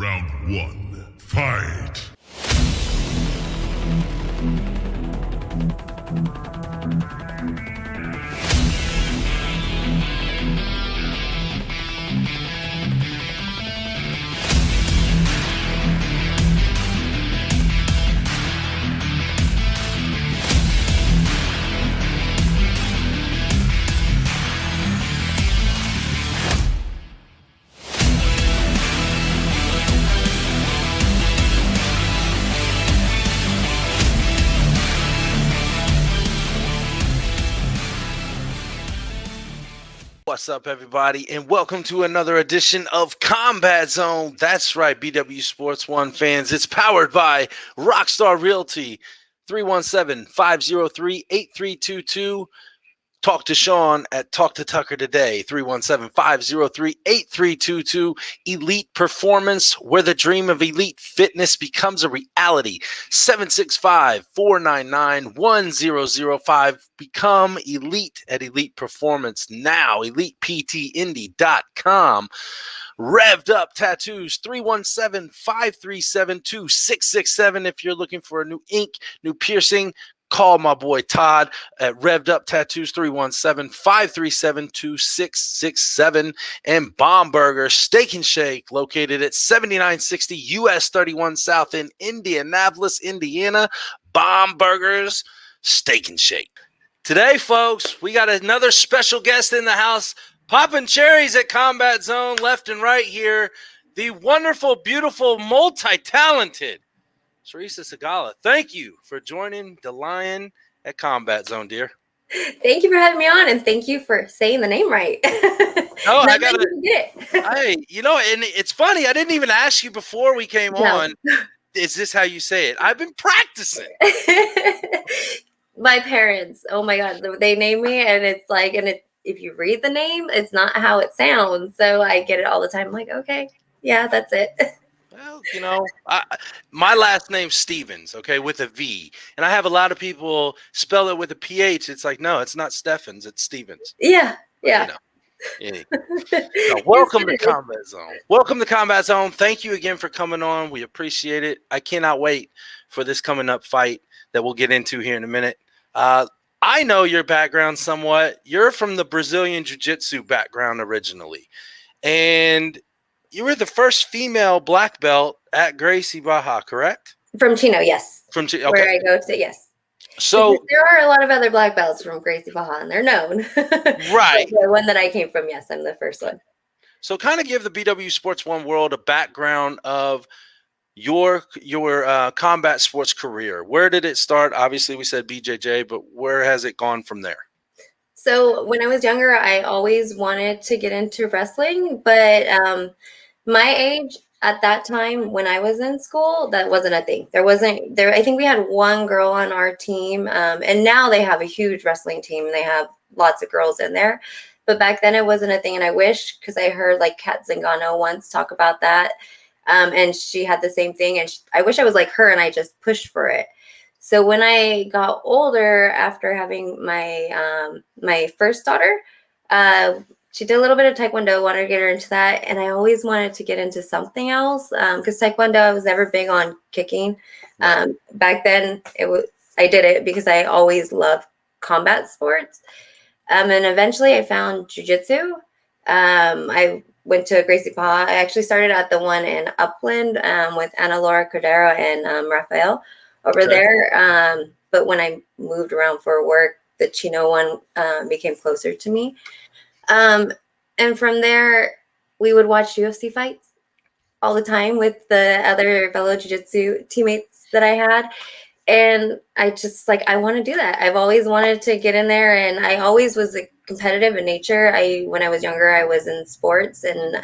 Round 1. Fight! What's up, everybody, and welcome to another edition of Combat Zone. That's right, BW Sports 1 fans. It's powered by Rockstar Realty, 317-503-8322. Talk to Shawn at Talk to Tucker today, 317-503-8322. Elite Performance, where the dream of elite fitness becomes a reality, 765-499-1005. Become elite at Elite Performance now, ElitePTIndy.com. Revved Up Tattoos, 317-537-2667. If you're looking for a new ink, new piercing, call my boy Todd at Revved Up Tattoos, 317-537-2667. And BaumBurgers Steak and Shake, located at 7960 US 31 South in Indianapolis, Indiana. BaumBurgers Steak and Shake. Today, folks, we got another special guest in the house, popping cherries at Combat Zone left and right here. The wonderful, beautiful, multi-talented Charisa Sigala. Thank you for joining DaLion at Combat Zone, dear. Thank you for having me on, and thank you for saying the name right. Oh, I got to get it. Hey, you know, and it's funny. I didn't even ask you before we came on. Is this how you say it? I've been practicing. My parents, oh my God, they name me, and it's like, if you read the name, it's not how it sounds. So I get it all the time. I'm like, okay, yeah, that's it. Well, you know, my last name's Stevens, okay, with a V. And I have a lot of people spell it with a PH. It's like, no, it's not Steffens, it's Stevens. Yeah, yeah. You know, So welcome to Combat Zone. Welcome to Combat Zone. Thank you again for coming on. We appreciate it. I cannot wait for this coming up fight that we'll get into here in a minute. I know your background somewhat. You're from the Brazilian Jiu-Jitsu background originally. And you were the first female black belt at Gracie Barra, correct? From Chino, yes. From Chino, okay. Where I go to, yes. So because there are a lot of other black belts from Gracie Barra, and they're known. Right. The one that I came from, yes, I'm the first one. So kind of give the BW Sports 1 world a background of your combat sports career. Where did it start? Obviously, we said BJJ, but where has it gone from there? So when I was younger, I always wanted to get into wrestling, but my age at that time when I was in school, that wasn't a thing. I think we had one girl on our team, and now they have a huge wrestling team. They have lots of girls in there, but back then it wasn't a thing. And I wish, because I heard like Kat Zingano once talk about that. And she had the same thing, and I wish I was like her and I just pushed for it. So when I got older, after having my my first daughter, she did a little bit of Taekwondo, wanted to get her into that, and I always wanted to get into something else because Taekwondo, I was never big on kicking. Back then, I did it because I always loved combat sports, and eventually I found Jiu-Jitsu. I went to Gracie Barra. I actually started at the one in Upland with Ana Laura Cordero and Rafael over there. But when I moved around for work, the Chino one became closer to me. And from there, we would watch UFC fights all the time with the other fellow jiu-jitsu teammates that I had. And I just I want to do that. I've always wanted to get in there, and I always was competitive in nature. When I was younger, I was in sports, and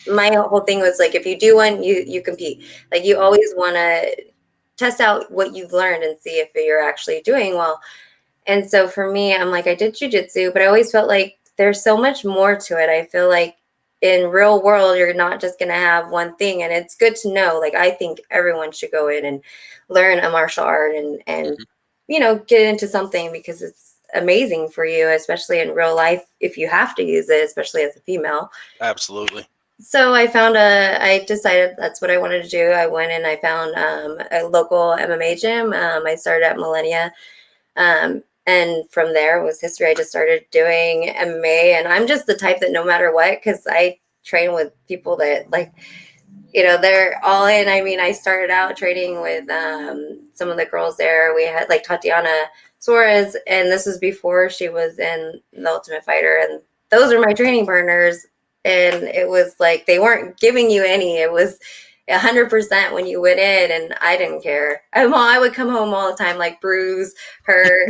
my whole thing was if you do one, you compete. You always want to test out what you've learned and see if you're actually doing well. And so for me, I'm I did jiu-jitsu, but I always felt like there's so much more to it. I feel like in real world, you're not just going to have one thing. And it's good to know, I think everyone should go in and learn a martial art and get into something, because it's amazing for you, especially in real life, if you have to use it, especially as a female. Absolutely. So I decided that's what I wanted to do. I went and I found a local MMA gym. I started at Millennia. And from there was history. I just started doing MMA, and I'm just the type that no matter what, because I train with people that like, they're all in. I mean, I started out training with some of the girls there. We had like Tatiana Suarez, and this was before she was in The Ultimate Fighter, and those are my training partners. And it was like they weren't giving you any. It was 100% when you went in, and I didn't care. I would come home all the time like bruised, hurt.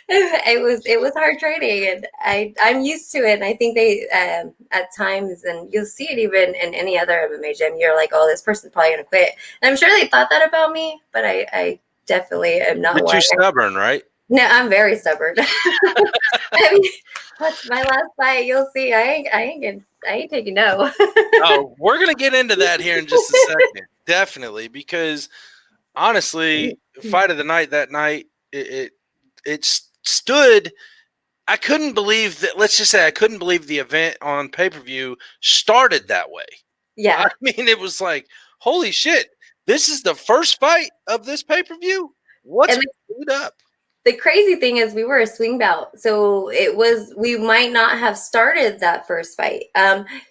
It was hard training, and I'm used to it. And I think they at times, and you'll see it even in any other MMA gym, you're like, oh, this person's probably gonna quit. And I'm sure they thought that about me, but I definitely am not But one. you're stubborn, right? No, I'm very stubborn. I mean, what's my last fight? You'll see. I ain't taking no. Oh, we're gonna get into that here in just a second, definitely, because honestly, fight of the night that night, it stood. I couldn't believe that. Let's just say I couldn't believe the event on pay-per-view started that way. Yeah. I mean, it was like, holy shit! This is the first fight of this pay-per-view. What's screwed up? The crazy thing is we were a swing bout, so we might not have started that first fight.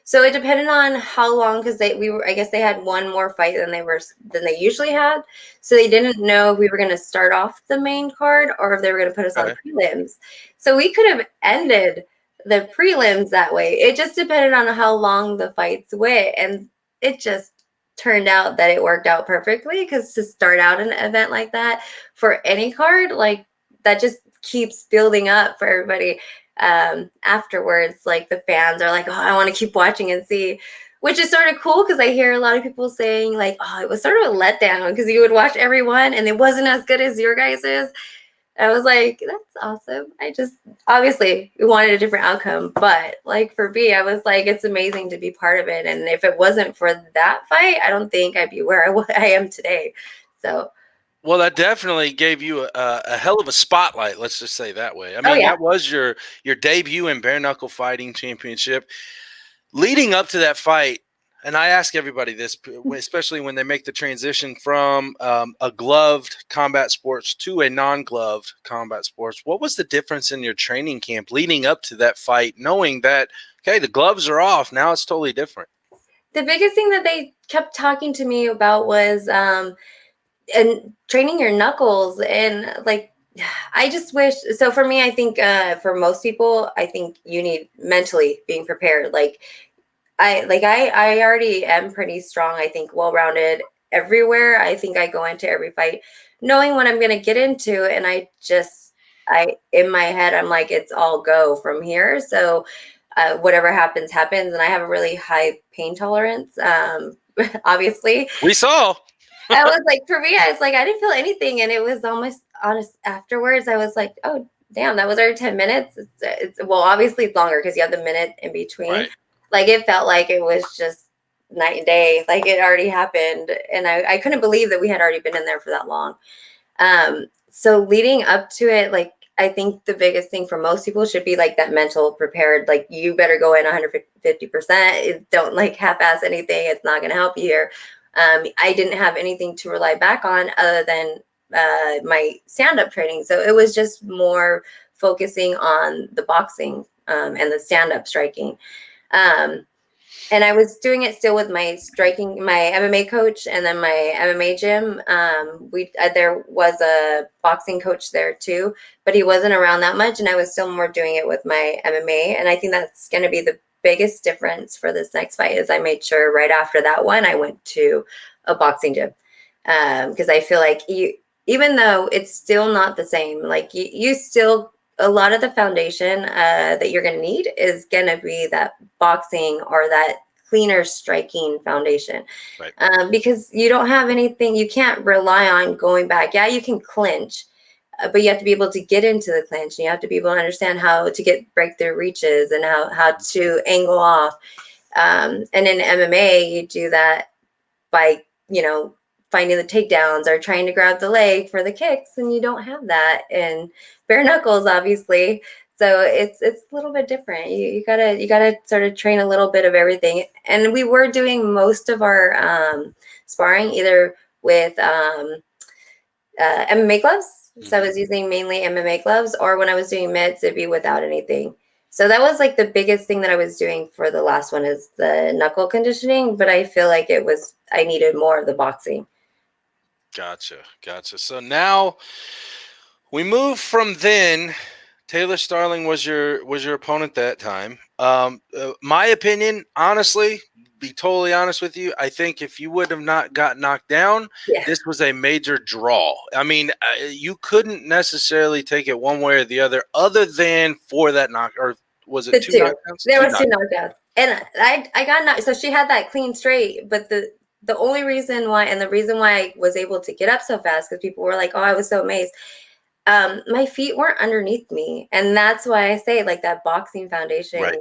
So it depended on how long, because I guess they had one more fight than they usually had, so they didn't know if we were going to start off the main card or if they were going to put us on prelims. So we could have ended the prelims that way. It just depended on how long the fights went, and it just turned out that it worked out perfectly, because to start out an event like that for any card, like, that just keeps building up for everybody afterwards. Like the fans are like, oh, I want to keep watching and see, which is sort of cool, because I hear a lot of people saying like, oh, it was sort of a letdown because you would watch everyone and it wasn't as good as your guys's. I was like, that's awesome. I just obviously wanted a different outcome, but like for me, I was like, it's amazing to be part of it. And if it wasn't for that fight, I don't think I'd be where I am today. So. Well, that definitely gave you a hell of a spotlight. Let's just say that way. I mean, that was your debut in bare knuckle fighting championship. Leading up to that fight, and I ask everybody this, especially when they make the transition from a gloved combat sports to a non-gloved combat sports, what was the difference in your training camp leading up to that fight, knowing that, okay, the gloves are off, now it's totally different? The biggest thing that they kept talking to me about was and training your knuckles, and like, I just wish, so for me, I think for most people, I think you need mentally being prepared. Like I already am pretty strong, I think, well-rounded everywhere. I think I go into every fight knowing what I'm going to get into, and in my head, I'm like, it's all go from here. So whatever happens, happens. And I have a really high pain tolerance. Obviously. We saw. I was like, for me, I was like, I didn't feel anything. And it was almost honest afterwards. I was like, oh, damn, that was already 10 minutes. Well, obviously it's longer because you have the minute in between. Right. Like, it felt like it was just night and day. Like, it already happened. And I couldn't believe that we had already been in there for that long. So leading up to it, like, I think the biggest thing for most people should be like that mental prepared. Like, you better go in 150%. Don't like half-ass anything. It's not going to help you here. I didn't have anything to rely back on other than my stand-up training. So it was just more focusing on the boxing and the stand-up striking. And I was doing it still with my MMA coach, and then my MMA gym. There was a boxing coach there too, but he wasn't around that much, and I was still more doing it with my MMA. And I think that's going to be the biggest difference for this next fight, is I made sure right after that one, I went to a boxing gym. Because I feel like even though it's still not the same, like you still, a lot of the foundation that you're going to need is going to be that boxing or that cleaner striking foundation. Right. Because you don't have anything, you can't rely on going back. Yeah, you can clinch, but you have to be able to get into the clinch, and you have to be able to understand how to break their reaches and how to angle off. And in MMA, you do that by, finding the takedowns or trying to grab the leg for the kicks, and you don't have that in bare knuckles, obviously. So it's a little bit different. You gotta sort of train a little bit of everything. And we were doing most of our sparring either with MMA gloves. So I was using mainly MMA gloves, or when I was doing mitts, it'd be without anything. So that was like the biggest thing that I was doing for the last one is the knuckle conditioning. But I feel like I needed more of the boxing. Gotcha. So now we move from then. Taylor Starling was your opponent that time. My opinion, honestly, be totally honest with you, I think if you would have not got knocked down, this was a major draw. I mean, you couldn't necessarily take it one way or the other than for that knock. Or was it two knockdowns? There was two knockdowns, and I got knocked. So she had that clean straight, but the only reason why, and the reason why I was able to get up so fast, because people were like, "Oh, I was so amazed." My feet weren't underneath me, and that's why I say like that boxing foundation. Right.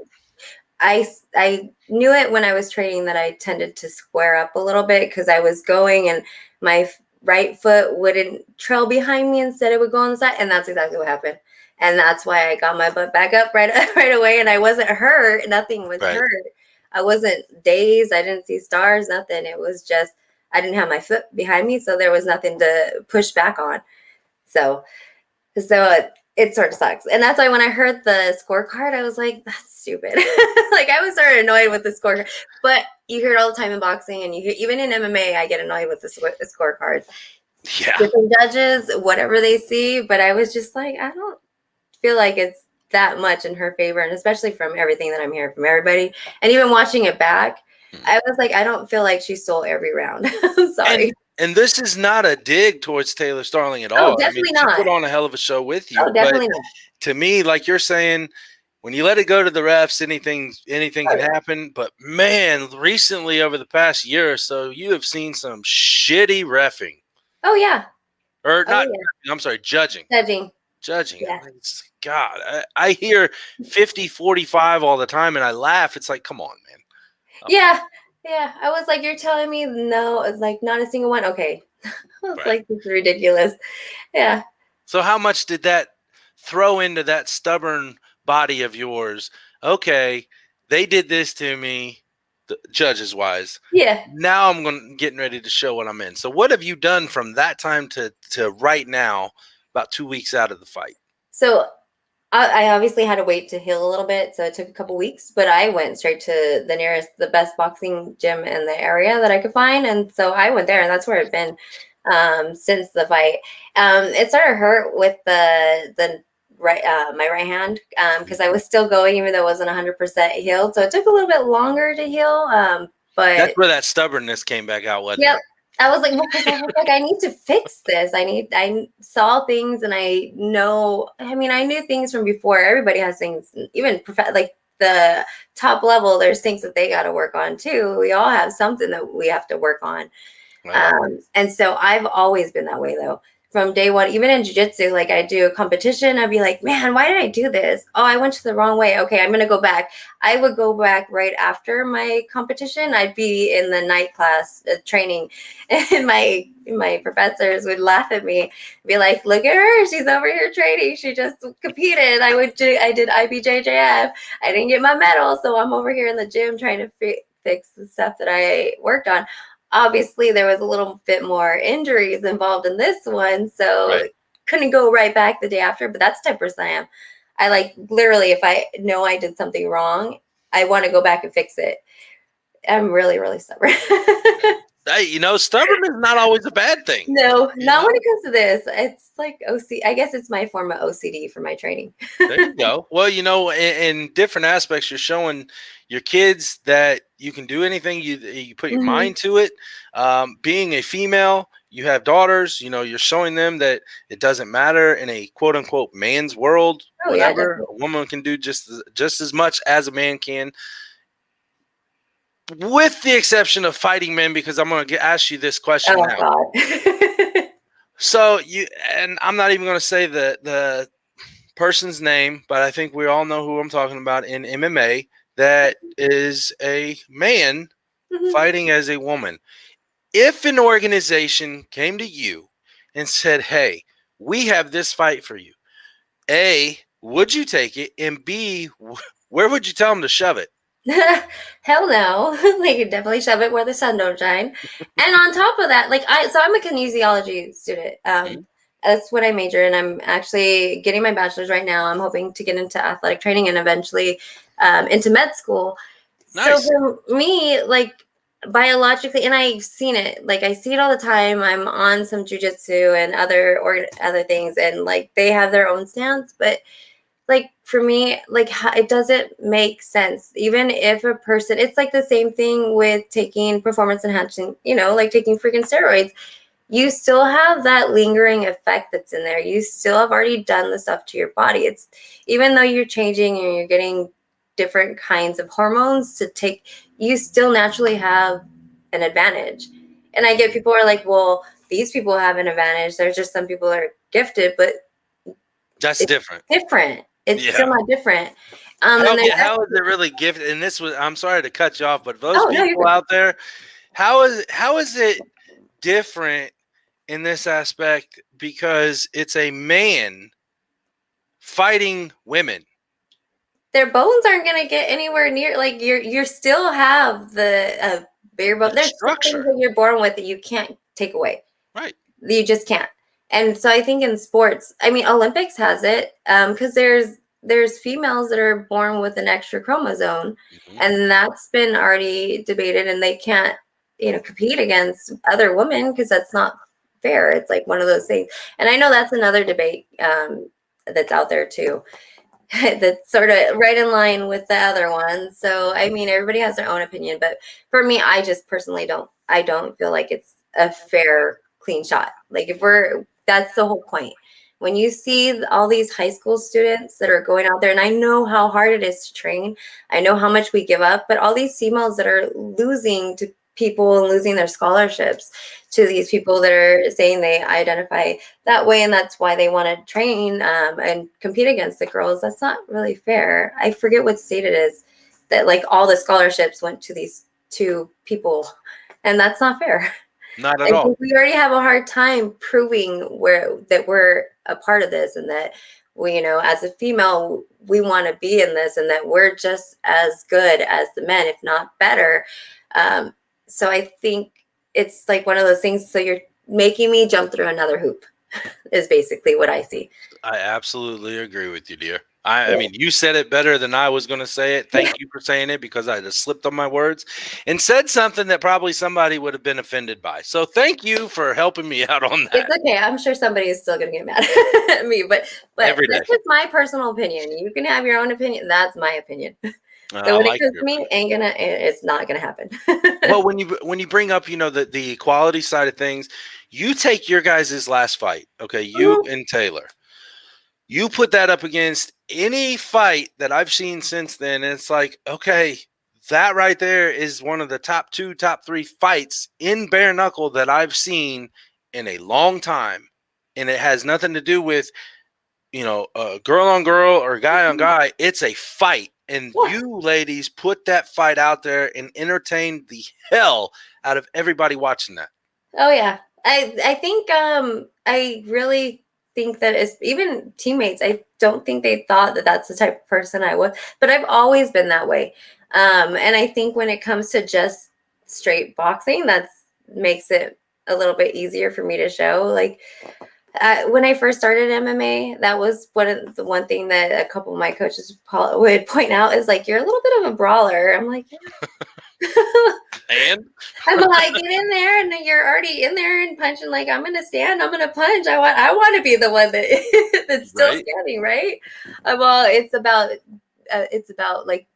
I knew it when I was training that I tended to square up a little bit because I was going and my right foot wouldn't trail behind me, instead it would go on the side, and that's exactly what happened. And that's why I got my butt back up right away, and I wasn't hurt. Nothing was hurt. I wasn't dazed. I didn't see stars. Nothing. It was just I didn't have my foot behind me, so there was nothing to push back on. So it sort of sucks. And that's why when I heard the scorecard, I was like, that's stupid. Like I was sort of annoyed with the scorecard. But you hear it all the time in boxing, and you hear even in MMA, I get annoyed with the scorecards. Yeah. Different judges, whatever they see. But I was just like, I don't feel like it's that much in her favor. And especially from everything that I'm hearing from everybody. And even watching it back, I was like, I don't feel like she stole every round. I'm sorry. And this is not a dig towards Taylor Starling at all. Oh, definitely not. She put on a hell of a show with you. Oh, definitely not. To me, like you're saying, when you let it go to the refs, anything can happen. But man, recently over the past year or so, you have seen some shitty reffing. Oh yeah. Or not. Yeah. I'm sorry, judging. Yeah. God, I hear 50-45 all the time, and I laugh. It's like, come on, man. Yeah. I was like, you're telling me no, like not a single one. Okay. I was like, this is ridiculous. Yeah. So how much did that throw into that stubborn body of yours? Okay, they did this to me, judges wise. Yeah. Now I'm getting ready to show what I'm in. So what have you done from that time to right now, about 2 weeks out of the fight? So I obviously had to wait to heal a little bit, so it took a couple weeks, but I went straight to the best boxing gym in the area that I could find, and so I went there, and that's where I've been since the fight. It started hurt with the right my right hand because I was still going even though it wasn't 100% healed, so it took a little bit longer to heal. But that's where that stubbornness came back out, wasn't it? I was like, well, I was like, I need to fix this. I saw things, and I know. I mean, I knew things from before. Everybody has things, even like the top level. There's things that they got to work on too. We all have something that we have to work on. Right. And so I've always been that way though. From day one, even in jiu-jitsu, like I do a competition, I'd be like, man, why did I do this? Oh, I went to the wrong way. Okay, I'm going to go back. I would go back right after my competition. I'd be in the night class training, and my professors would laugh at me, be like, look at her. She's over here training. She just competed. I did IBJJF. I didn't get my medal, so I'm over here in the gym trying to fix the stuff that I worked on. Obviously, there was a little bit more injuries involved in this one, so couldn't go right back the day after. But that's the type of person I am. I like literally, if I know I did something wrong, I want to go back and fix it. I'm really, really stubborn. Hey, stubborn is not always a bad thing. No, not when it comes to this. It's like OCD. I guess it's my form of OCD for my training. There you go. Well, in different aspects, you're showing your kids that you can do anything. You put your mind to it. Being a female, you have daughters. You're showing them that it doesn't matter in a quote unquote man's world. Whatever a woman can do just as much as a man can. With the exception of fighting men, because I'm going to ask you this question now. God. So and I'm not even going to say the person's name, but I think we all know who I'm talking about in MMA. That is a man fighting as a woman. If an organization came to you and said, hey, we have this fight for you. A, would you take it? And B, where would you tell them to shove it? Hell no. They could definitely shove it where the sun don't shine. And on top of that, I'm a kinesiology student. That's what I major in. I'm actually getting my bachelor's right now. I'm hoping to get into athletic training and eventually into med school. Nice. So for me, biologically, and I've seen it, I see it all the time. I'm on some jujitsu and other things, and they have their own stance, but for me, it doesn't make sense. Even if a person, it's the same thing with taking performance enhancing, taking freaking steroids. You still have that lingering effect that's in there. You still have already done the stuff to your body. It's even though you're changing and you're getting different kinds of hormones to take, you still naturally have an advantage. And I get people are like, well, these people have an advantage. There's just some people that are gifted, but that's different. It's still not different. How is it really gifted? And I'm sorry to cut you off, but those people out there, how is it different in this aspect? Because it's a man fighting women. Their bones aren't going to get anywhere near, you still have the bare bone. There's structure that you're born with that you can't take away. Right. You just can't. And so I think in sports, Olympics has it because there's females that are born with an extra chromosome, and that's been already debated, and they can't, compete against other women because that's not fair. It's one of those things. And I know that's another debate that's out there too. That's sort of right in line with the other one. So, everybody has their own opinion, but for me, I just personally don't feel like it's a fair, clean shot. That's the whole point. When you see all these high school students that are going out there, and I know how hard it is to train, I know how much we give up, but all these females that are losing to people and losing their scholarships to these people that are saying they identify that way and that's why they want to train and compete against the girls, that's not really fair. I forget what state it is that all the scholarships went to these two people, and that's not fair. Not at all. We already have a hard time proving that we're a part of this, and that we, as a female, we want to be in this, and that we're just as good as the men, if not better. So I think it's one of those things. So you're making me jump through another hoop is basically what I see. I absolutely agree with you, dear. I mean, you said it better than I was going to say it. Thank you for saying it, because I just slipped on my words and said something that probably somebody would have been offended by. So thank you for helping me out on that. It's okay. I'm sure somebody is still going to get mad at me, but that's just my personal opinion. You can have your own opinion. That's my opinion. So when it comes to me, it's not gonna happen. Well, when you bring up, the equality side of things, you take your guys' last fight, okay, you and Taylor, you put that up against any fight that I've seen since then, and it's okay, that right there is one of the top 2, top 3 fights in bare knuckle that I've seen in a long time, and it has nothing to do with, a girl on girl or guy on guy. It's a fight. And you ladies put that fight out there and entertained the hell out of everybody watching that. Oh yeah. I think I really think that as even teammates, I don't think they thought that that's the type of person I was, but I've always been that way. And I think when it comes to just straight boxing, that makes it a little bit easier for me to show. When I first started MMA, that was the one thing that a couple of my coaches would point out is you're a little bit of a brawler. I'm like, yeah. And I'm like, get in there, and you're already in there and punching. I'm gonna stand, I'm gonna punch. I want to be the one that's still standing, right? Well, it's about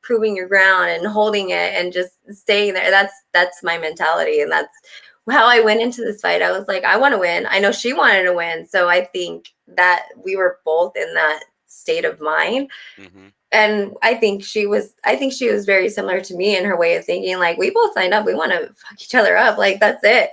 proving your ground and holding it and just staying there. That's my mentality, and that's how I went into this fight. I was like, I want to win. I know she wanted to win. So I think that we were both in that state of mind. Mm-hmm. And I think she was very similar to me in her way of thinking. We both signed up. We want to fuck each other up. That's it.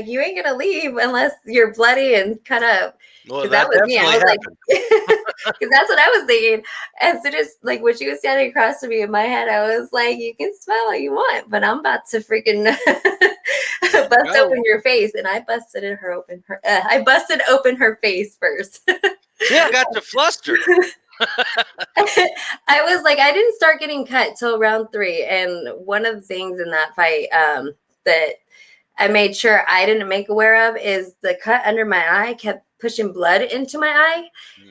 You ain't going to leave unless you're bloody and cut up. Well, that was me. I was because that's what I was thinking. As soon as when she was standing across from me, in my head, I was like, you can smell what you want, but I'm about to freaking bust open your face. And I busted open her face first. See, I got you flustered. I was like, I didn't start getting cut till round 3. And one of the things in that fight that I made sure I didn't make aware of is the cut under my eye kept pushing blood into my eye.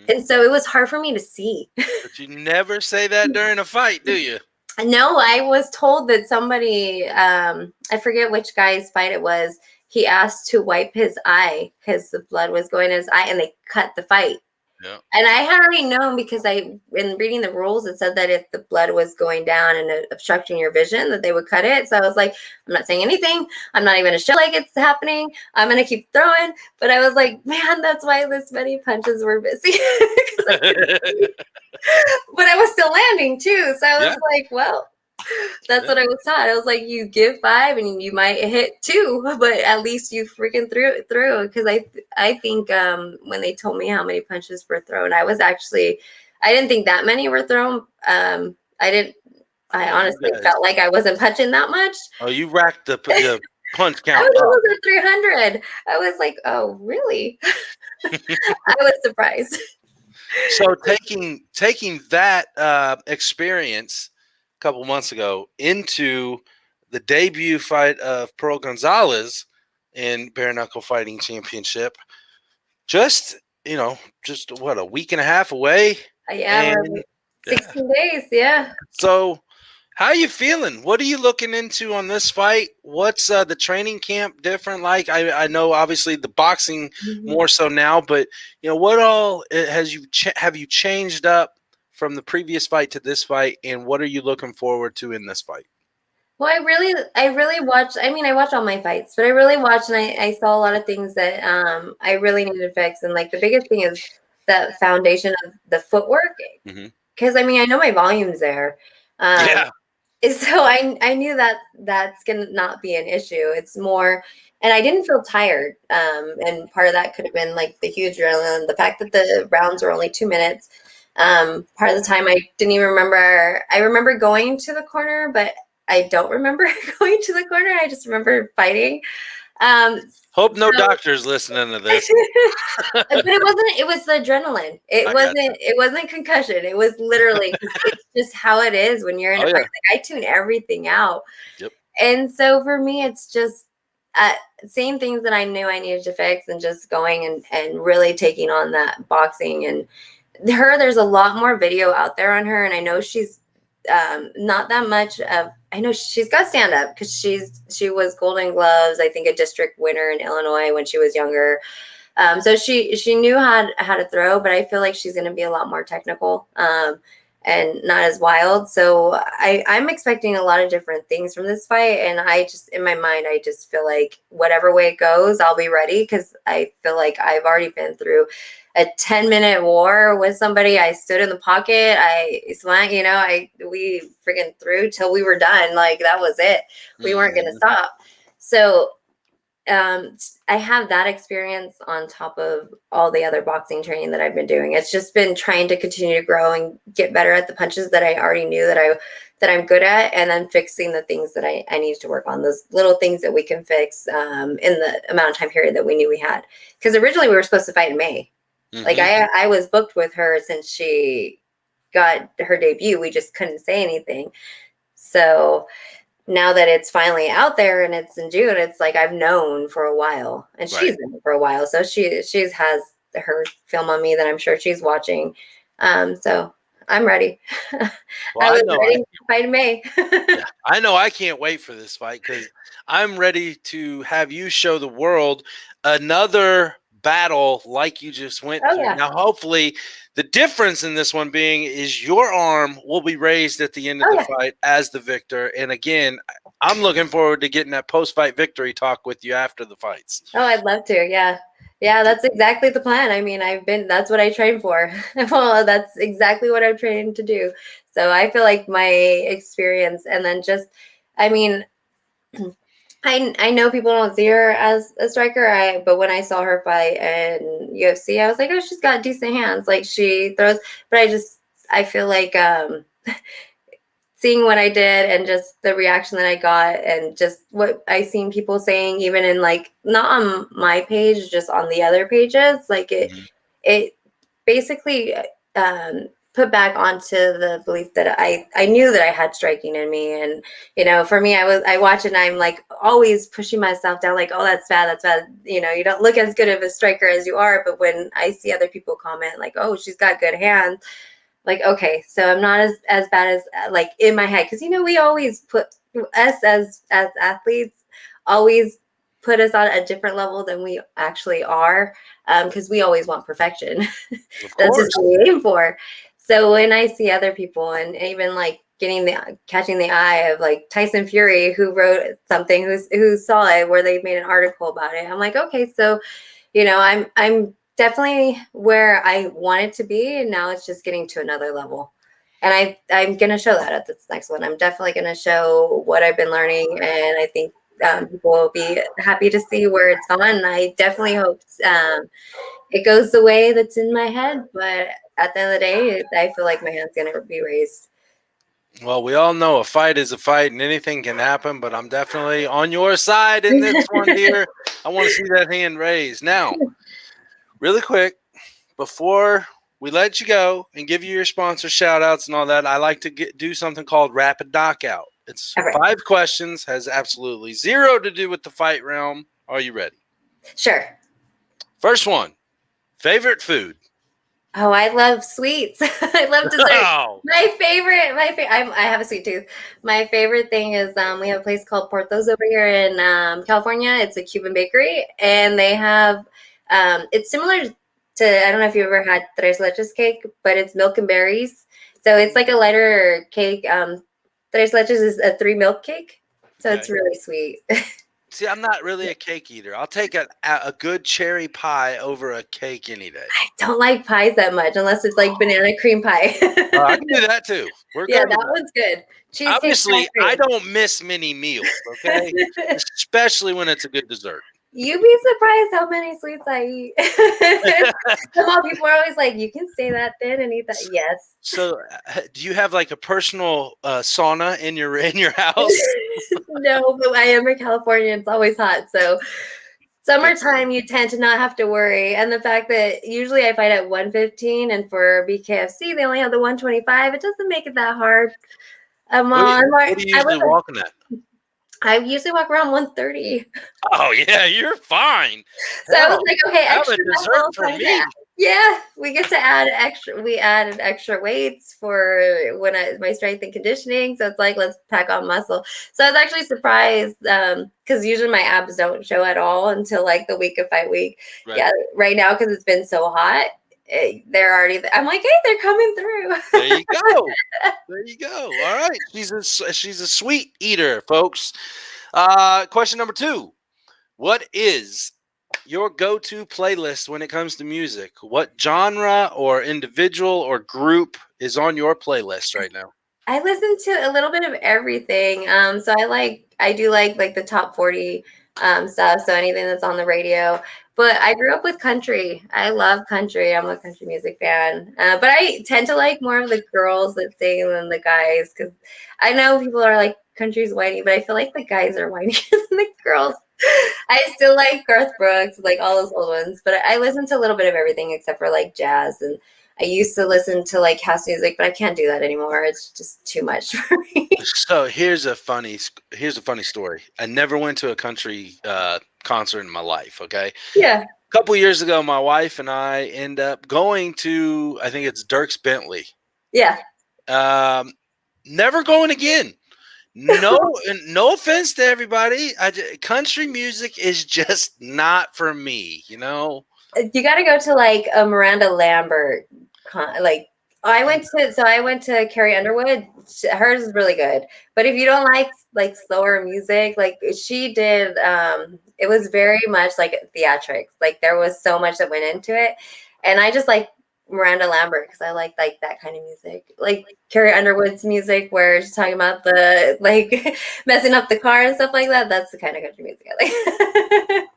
And so it was hard for me to see. But you never say that during a fight, do you? No, I was told that somebody, I forget which guy's fight it was, he asked to wipe his eye because the blood was going in his eye, and they cut the fight. Yeah. And I had already known because in reading the rules, it said that if the blood was going down and obstructing your vision, that they would cut it. So I was like, I'm not saying anything. I'm not even going to show like it's happening. I'm going to keep throwing. But I was like, man, that's why this many punches were missing. But I was still landing too. So I was like, well, that's what I was taught. I was like, you give 5 and you might hit 2, but at least you freaking threw. Because I think when they told me how many punches were thrown, I didn't think that many were thrown. I honestly felt like I wasn't punching that much. Oh, you racked the punch count. I was almost at 300. I was like, oh, really? I was surprised. So taking that experience a couple months ago into the debut fight of Pearl Gonzalez in Bare Knuckle Fighting Championship, just what, a week and a half away? Yeah, 16 days. Yeah. So how are you feeling? What are you looking into on this fight? What's the training camp different like? I know obviously the boxing more so now, but what all have you changed up from the previous fight to this fight, and what are you looking forward to in this fight? Well, I really watched. I mean, I watch all my fights, but I really watched, and I saw a lot of things that I really needed to fix. And like the biggest thing is the foundation of the footwork, because I mean, I know my volume's there. So I knew that that's gonna not be an issue. It's more, and I didn't feel tired. And part of that could have been like the huge adrenaline, the fact that the rounds were only 2 minutes. Part of the time I didn't even remember. I remember going to the corner, but I don't remember going to the corner. I just remember fighting. Hope no doctors listening to this. But it wasn't. It was the adrenaline. It wasn't concussion. It was literally. It's just how it is when you're in a fight. Like, I tune everything out. Yep. And so for me, it's just same things that I knew I needed to fix, and just going and really taking on that boxing. And there's a lot more video out there on her, and I know she's not that much of. I know she's got stand up because she was Golden Gloves, I think a district winner in Illinois when she was younger. So she knew how to throw, but I feel like she's going to be a lot more technical and not as wild. So I'm expecting a lot of different things from this fight, and I just in my mind I just feel like whatever way it goes, I'll be ready, because I feel like I've already been through a 10-minute war with somebody. I stood in the pocket. I swung, we freaking threw till we were done. Like, that was it. We weren't going to stop. So I have that experience on top of all the other boxing training that I've been doing. It's just been trying to continue to grow and get better at the punches that I already knew that I'm good at, and then fixing the things that I need to work on, those little things that we can fix in the amount of time period that we knew we had. Because originally we were supposed to fight in May. Like I was booked with her since she got her debut. We just couldn't say anything. So now that it's finally out there and it's in June, it's like I've known for a while, and she's known for a while. So she has her film on me that I'm sure she's watching. So I'm ready. Well, I was ready to fight in May. I know I can't wait for this fight, because I'm ready to have you show the world another battle like you just went through. Yeah. Now, hopefully, the difference in this one being is your arm will be raised at the end of the fight as the victor. And again, I'm looking forward to getting that post-fight victory talk with you after the fights. Oh, I'd love to. Yeah. Yeah, that's exactly the plan. I mean, that's what I trained for. Well, that's exactly what I'm training to do. So I feel like my experience, and then just, I mean, I know people don't see her as a striker, but when I saw her fight in UFC, I was like, oh, she's got decent hands. Like, she throws, but I feel like seeing what I did and just the reaction that I got, and just what I seen people saying, even in like, not on my page, just on the other pages, like it basically put back onto the belief that I knew that I had striking in me. And, you know, for me, I watch it and I'm like always pushing myself down, like, oh, that's bad. That's bad. You know, you don't look as good of a striker as you are. But when I see other people comment like, oh, she's got good hands, like, okay, so I'm not as bad as like in my head. Cause you know, we always put us as athletes always put us on a different level than we actually are. Cause we always want perfection. That's just what we aim for. So when I see other people and even like catching the eye of like Tyson Fury, who wrote something, who saw it, where they made an article about it, I'm like, okay, so, you know, I'm definitely where I wanted to be, and now it's just getting to another level. And I'm gonna show that at this next one. I'm definitely gonna show what I've been learning, and I think people will be happy to see where it's gone. And I definitely hope it goes the way that's in my head, but at the end of the day, I feel like my hand's gonna be raised. Well, we all know a fight is a fight and anything can happen, but I'm definitely on your side in this one, dear. I want to see that hand raised. Now, really quick, before we let you go and give you your sponsor shout outs and all that, I like to do something called Rapid Knockout. It's 5 questions, has absolutely 0 to do with the fight realm. Are you ready? Sure. First one, favorite food? Oh, I love sweets. I love dessert. Wow. My favorite. I have a sweet tooth. My favorite thing is we have a place called Portos over here in California. It's a Cuban bakery, and they have it's similar to, I don't know if you ever had tres leches cake, but it's milk and berries. So it's like a lighter cake. Tres leches is a 3 milk cake, so it's really sweet. See, I'm not really a cake eater. I'll take a good cherry pie over a cake any day. I don't like pies that much unless it's like banana cream pie. I can do that too. Yeah, that one's good. Cheesecake. Obviously, I don't miss many meals, okay? Especially when it's a good dessert. You'd be surprised how many sweets I eat. Some people are always like, you can stay that thin and eat that. Yes. So, do you have like a personal sauna in your house? No, but I am in California. It's always hot. So summertime, you tend to not have to worry. And the fact that usually I fight at 115, and for BKFC, they only have the 125. It doesn't make it that hard. What do you usually walking at? I usually walk around 130. Oh, yeah, you're fine. So I was like, okay, have a dessert for me. Yeah, we get to add extra. We added extra weights for when my strength and conditioning. So it's like, let's pack on muscle. So I was actually surprised because usually my abs don't show at all until like the week of fight week. Right. Yeah, right now because it's been so hot. They're already. I'm like, hey, they're coming through. There you go. There you go. All right, she's a sweet eater, folks. Question number 2: what is your go-to playlist when it comes to music? What genre or individual or group is on your playlist right now? I listen to a little bit of everything. So I do like the top 40 stuff. So anything that's on the radio. But I grew up with country. I love country. I'm a country music fan. But I tend to like more of the girls that sing than the guys, because I know people are like, country's whiny, but I feel like the guys are whinier than the girls. I still like Garth Brooks, like all those old ones. But I listen to a little bit of everything except for like jazz. And I used to listen to like house music, but I can't do that anymore. It's just too much for me. So here's a funny story. I never went to a country concert in my life. Okay. Yeah. A couple years ago, my wife and I end up going to, I think it's Dierks Bentley. Yeah. Never going again. No offense to everybody. Country music is just not for me. You know. You got to go to like a Miranda Lambert. I went to Carrie Underwood. Hers is really good. But if you don't like slower music, like she did, it was very much like theatrics. Like there was so much that went into it, and I just like Miranda Lambert because I like that kind of music, like Carrie Underwood's music where she's talking about the like messing up the car and stuff like that. That's the kind of country music I like.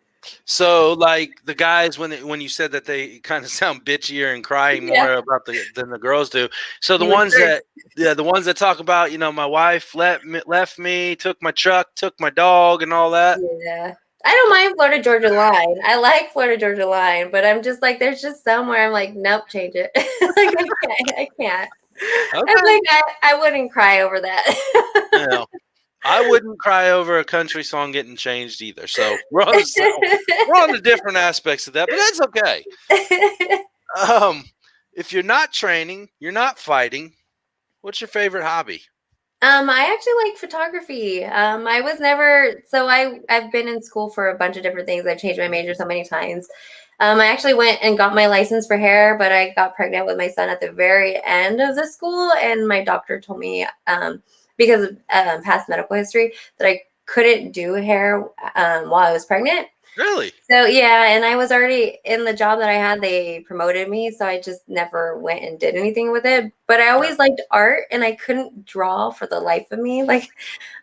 So, like the guys, when you said that they kind of sound bitchier and crying more about than the girls do. So the ones that talk about, my wife left me, took my truck, took my dog, and all that. Yeah. I don't mind Florida Georgia line. I like Florida Georgia line, but I'm just like, there's just somewhere I'm like, nope, change it. Like I can't. I'm Okay. like, I wouldn't cry over that. No, I wouldn't cry over a country song getting changed either. So we're on the different aspects of that, but that's okay. If you're not training, you're not fighting. What's your favorite hobby? I actually like photography. I was never so I've been in school for a bunch of different things. I've changed my major so many times. I actually went and got my license for hair, but I got pregnant with my son at the very end of the school, and my doctor told me because of past medical history that I couldn't do hair while I was pregnant. Really? So yeah, and I was already in the job that I had. They promoted me, so I just never went and did anything with it. But I always liked art, and I couldn't draw for the life of me. Like,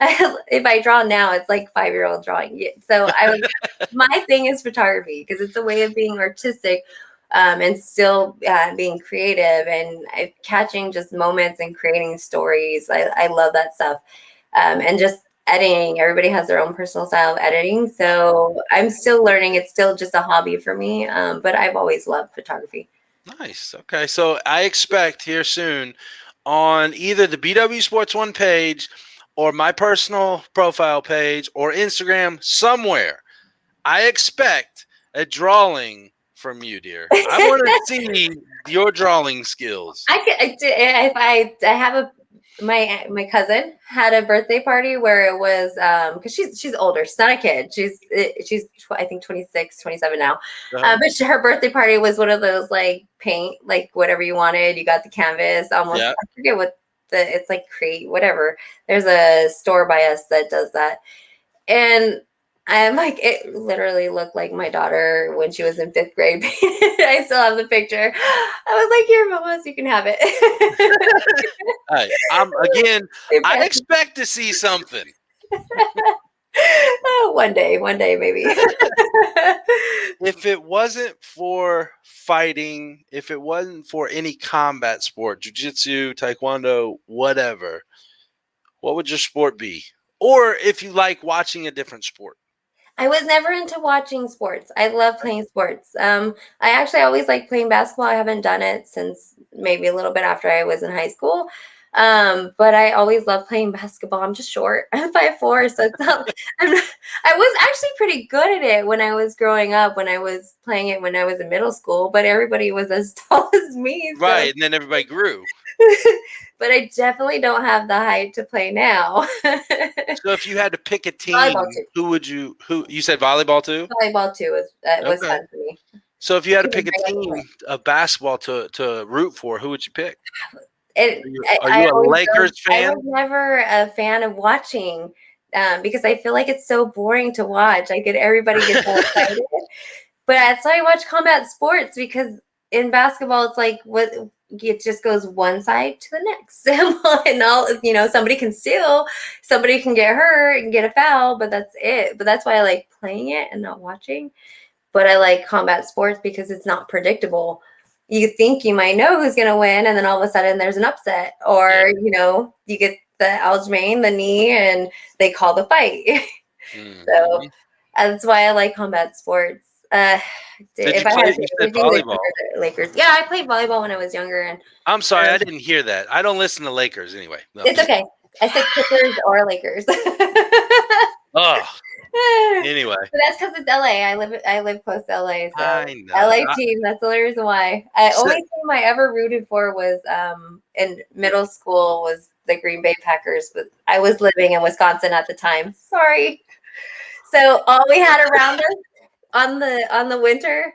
if I draw now, it's like 5-year-old drawing. So my thing is photography because it's a way of being artistic, and still being creative and catching just moments and creating stories. I love that stuff, and just editing. Everybody has their own personal style of editing. So I'm still learning. It's still just a hobby for me. But I've always loved photography. Nice. Okay. So I expect here soon on either the BW Sports One page or my personal profile page or Instagram somewhere, I expect a drawing from you, dear. I want to see your drawing skills. If I have my cousin had a birthday party where it was because she's older. She's not a kid. She's I think 26, 27 now. But her birthday party was one of those like paint, like whatever you wanted. You got the canvas. Almost I forget what it's like, create whatever. There's a store by us that does that, and I'm like, it literally looked like my daughter when she was in 5th grade. I still have the picture. I was like, here, Mama, so you can have it. Hey, I expect to see something. One day, maybe. If it wasn't for fighting, if it wasn't for any combat sport, jiu-jitsu, taekwondo, whatever, what would your sport be? Or if you like watching a different sport. I was never into watching sports. I love playing sports. I actually always like playing basketball. I haven't done it since maybe a little bit after I was in high school. But I always love playing basketball. I'm just short. I'm 5'4", so it's not, I was actually pretty good at it when I was growing up, when I was playing it when I was in middle school, but everybody was as tall as me. So. Right, and then everybody grew. But I definitely don't have the height to play now. So if you had to pick a team, who you said volleyball too? Volleyball too was fun for me. So if you had to pick a team of basketball to root for, who would you pick? Are you a Lakers fan? I was never a fan of watching because I feel like it's so boring to watch. Everybody gets so excited. But that's why I watch combat sports, because in basketball, it's like it just goes one side to the next. And all, somebody can steal, somebody can get hurt and get a foul, but that's it. But that's why I like playing it and not watching. But I like combat sports because it's not predictable. You think you might know who's going to win, and then all of a sudden there's an upset, or you get the Aljamain, the knee, and they call the fight. So that's why I like combat sports. Did you play volleyball? Lakers. Yeah, I played volleyball when I was younger. And I'm sorry, I didn't hear that. I don't listen to Lakers anyway. No. It's okay. I said Clippers or Lakers. Oh. Anyway, but that's because it's LA. I live close to LA, so I know. LA team. That's the only reason why. Only team I ever rooted for was in middle school was the Green Bay Packers. But I was living in Wisconsin at the time. Sorry. So all we had around us on the winter,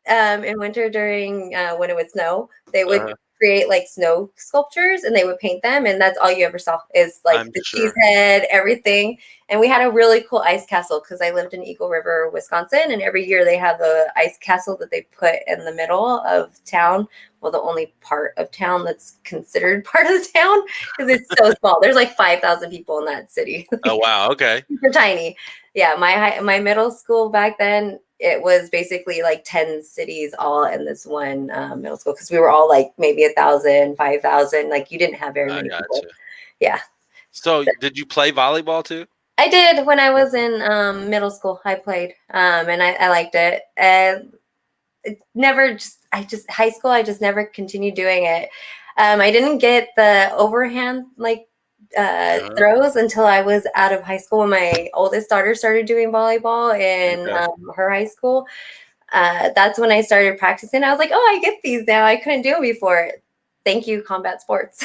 in winter during when it would snow, they would create like snow sculptures and they would paint them, and that's all you ever saw is like the cheese head, everything. And we had a really cool ice castle because I lived in Eagle River, Wisconsin, and every year they have the ice castle that they put in the middle of town. Well, the only part of town that's considered part of the town, because it's so small. There's like 5,000 people in that city. Oh wow, okay. Super tiny. Yeah, my middle school back then, it was basically like 10 cities all in this one middle school, because we were all like maybe 1,000, 5,000. Like you didn't have very many people. Yeah. So did you play volleyball too? I did when I was in middle school. I played, and I liked it. Never just high school. I just never continued doing it. I didn't get the overhand throws until I was out of high school when my oldest daughter started doing volleyball in her high school. That's when I started practicing. I was like, oh, I get these now. I couldn't do them before. Thank you, combat sports.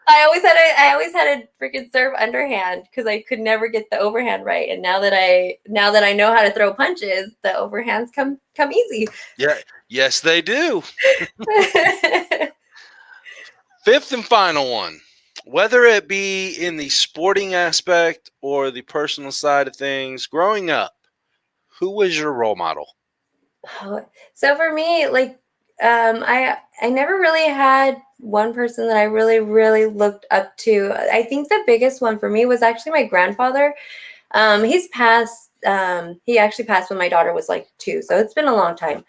I always had a freaking serve underhand because I could never get the overhand right. And now that I know how to throw punches, the overhands come easy. Yeah, yes, they do. Fifth and final one. Whether it be in the sporting aspect or the personal side of things, growing up, who was your role model? So for me, like, I never really had one person that I really looked up to. I think the biggest one for me was actually my grandfather. He's passed. He actually passed when my daughter was like 2, so it's been a long time.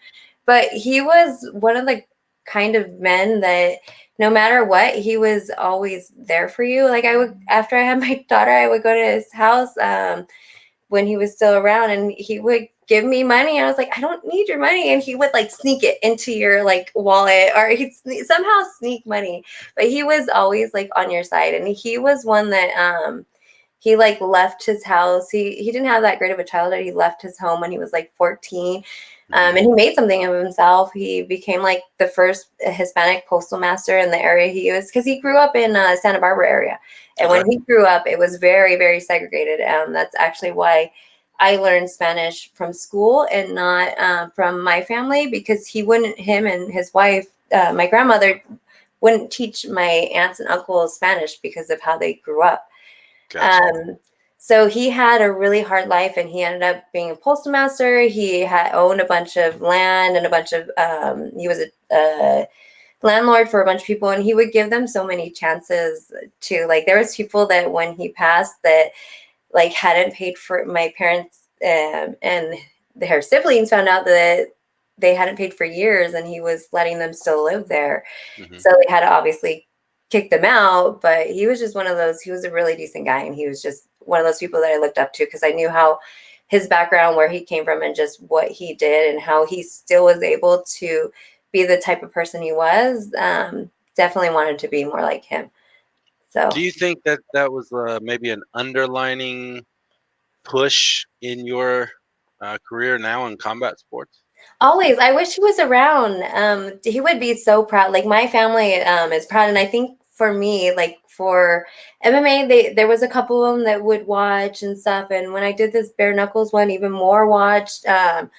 But he was one of the kind of men that no matter what, he was always there for you. Like I would, after I had my daughter, I would go to his house when he was still around, and he would give me money. I was like, I don't need your money. And he would like sneak it into your like wallet, or he'd somehow sneak money. But he was always like on your side. And he was one that he like left his house. He didn't have that great of a childhood. He left his home when he was like 14. And he made something of himself. He became like the first Hispanic postal master in the area he was, because he grew up in Santa Barbara area. And when he grew up, it was very segregated. That's actually why I learned Spanish from school and not from my family, because him and his wife, my grandmother, wouldn't teach my aunts and uncles Spanish because of how they grew up. Gotcha. So he had a really hard life, and he ended up being a postal master. He had owned a bunch of land and a bunch of, he was a landlord for a bunch of people, and he would give them so many chances to, like, there was people that when he passed that like hadn't paid for, my parents and their siblings found out that they hadn't paid for years, and he was letting them still live there. So they had to obviously kick them out, but he was just one of those, he was a really decent guy, and he was just one of those people that I looked up to because I knew how his background, where he came from, and just what he did, and how he still was able to be the type of person he was. Definitely wanted to be more like him. So do you think that was maybe an underlining push in your career now in combat sports? Always. I wish he was around. He would be so proud. Like my family is proud, and I think for me, like for MMA, there was a couple of them that would watch and stuff. And when I did this bare knuckles one, even more watched. And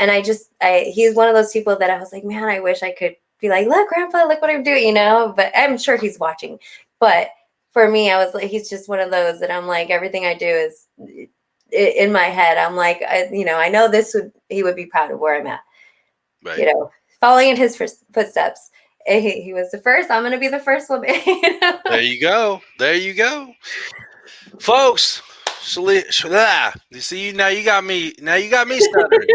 he's one of those people that I was like, man, I wish I could be like, look, Grandpa, look what I'm doing, But I'm sure he's watching. But for me, I was like, he's just one of those that I'm like, everything I do is in my head. I'm like, I know he would be proud of where I'm at. Right. Following in his footsteps. He was the first. I'm going to be the first woman. There you go. Folks. You see, now you got me stuttering.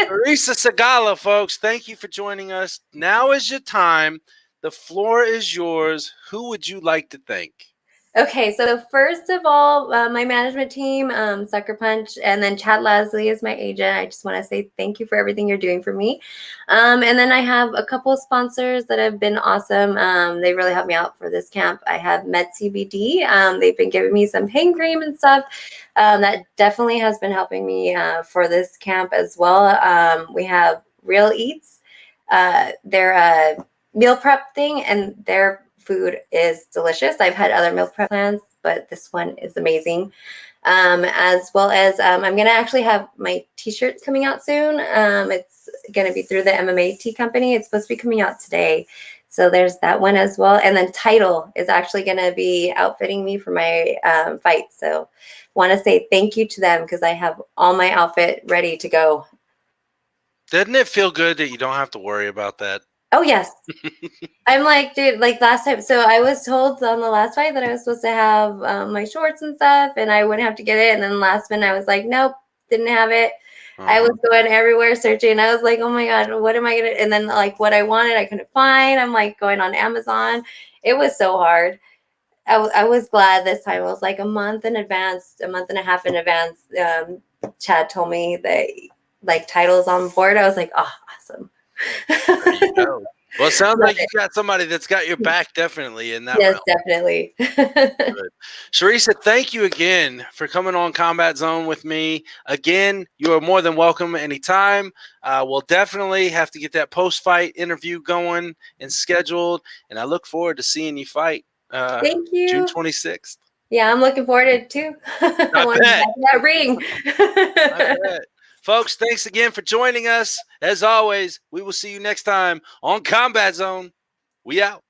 Charisa Sigala, folks, thank you for joining us. Now is your time. The floor is yours. Who would you like to thank? Okay, so first of all, my management team, Sucker Punch, and then Chad Lasley is my agent. I just want to say thank you for everything you're doing for me. And then I have a couple of sponsors that have been awesome. They really helped me out for this camp. I have Med CBD. They've been giving me some pain cream and stuff. That definitely has been helping me for this camp as well. We have Real Eats. They're a meal prep thing, and they're food is delicious. I've had other meal prep plans, but this one is amazing. As well as I'm going to actually have my t-shirts coming out soon. It's going to be through the MMA tea company. It's supposed to be coming out today. So there's that one as well. And then Title is actually going to be outfitting me for my fight. So want to say thank you to them because I have all my outfit ready to go. Doesn't it feel good that you don't have to worry about that? Oh, yes. I'm like, dude, like last time. So I was told on the last fight that I was supposed to have my shorts and stuff, and I wouldn't have to get it. And then last minute, I was like, nope, didn't have it. I was going everywhere searching. I was like, oh my God, what am I going to? And then like what I wanted, I couldn't find. I'm like going on Amazon. It was so hard. I was glad this time. It was like a month in advance, a month and a half in advance. Chad told me that like titles on board. I was like, oh, awesome. There you go. Well, it sounds Love like you got somebody that's got your back definitely in that Yes, realm. definitely. Good. Charisa, thank you again for coming on Combat Zone with me. Again, you are more than welcome anytime. We'll definitely have to get that post-fight interview going and scheduled, and I look forward to seeing you fight Thank June you. 26th. Yeah, I'm looking forward to it too. I want to bet. get in that ring. I bet. Folks, thanks again for joining us. As always, we will see you next time on Combat Zone. We out.